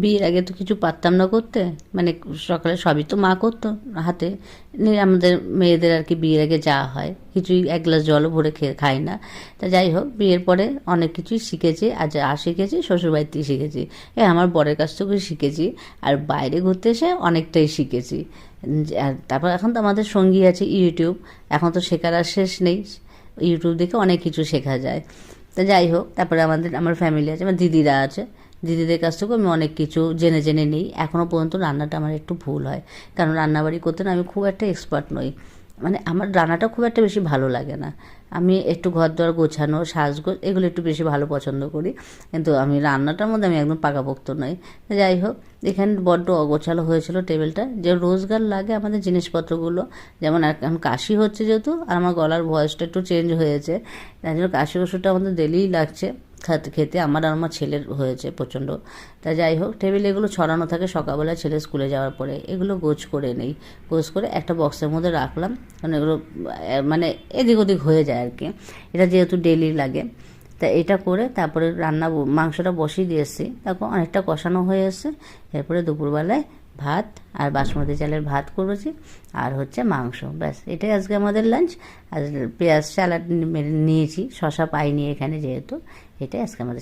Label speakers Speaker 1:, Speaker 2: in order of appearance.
Speaker 1: বিয়ের আগে তো কিছু পারতাম না করতে, মানে সকালে সবই তো মা করতো হাতে। আমাদের মেয়েদের আর কি বিয়ের আগে যা হয় কিছুই, এক গ্লাস জলও ভরে খাই না। তা যাই হোক, বিয়ের পরে অনেক কিছুই শিখেছি। শিখেছি শ্বশুরবাড়িতেই শিখেছি, আমার বরের কাছ থেকেও শিখেছি, আর বাইরে ঘুরতে এসে অনেকটাই শিখেছি। আর তারপর এখন তো আমাদের সঙ্গী আছে ইউটিউব, এখন তো শেখার আর শেষ নেই, ইউটিউব দেখে অনেক কিছু শেখা যায়। তা যাই হোক, তারপরে আমার ফ্যামিলি আছে, আমার দিদিরা আছে, দিদিদের কাছ থেকেও আমি অনেক কিছু জেনে জেনে নিই। এখনও পর্যন্ত রান্নাটা আমার একটু ভুল হয়, কারণ রান্নাবাড়ি করতে না আমি খুব একটা এক্সপার্ট নই, মানে আমার রান্নাটা খুব একটা বেশি ভালো লাগে না। আমি একটু ঘর দর গোছানো, সাজগোজ এগুলো একটু বেশি ভালো পছন্দ করি, কিন্তু আমি রান্নাটার মধ্যে আমি একদম পাকাপোক্ত নই। যাই হোক, এখানে বড্ড অগোছালো হয়েছিল টেবিলটা, যে রোজগার লাগে আমাদের জিনিসপত্রগুলো। যেমন এখন কাশি হচ্ছে যেহেতু, আর আমার গলার ভয়েসটা একটু চেঞ্জ হয়েছে, তাই জন্য কাশি ওষুধটা আমাদের ডেলিই লাগছে খেতে। আমার আর আমার ছেলের হয়েছে প্রচণ্ড। তা যাই হোক, টেবিলে এগুলো ছড়ানো থাকে, সকালবেলা ছেলে স্কুলে যাওয়ার পরে এগুলো গোছ করে নেই। গোছ করে একটা বক্সের মধ্যে রাখলাম, কারণ এগুলো মানে এদিক ওদিক হয়ে যায় আর কি, এটা যেহেতু ডেলি লাগে। তা এটা করে তারপরে মাংসটা বসিয়ে দিয়ে এসেছি, তারপর অনেকটা কষানো হয়ে এসছে। এরপরে দুপুরবেলায় ভাত আর বাসমতি চালের ভাত করেছি, আর হচ্ছে মাংস, ব্যাস এটাই আজকে আমাদের লাঞ্চ। আর পেঁয়াজ স্যালাড নিয়েছি, শশা পাইনি এখানে যেহেতু, এটাই আজকে আমাদের।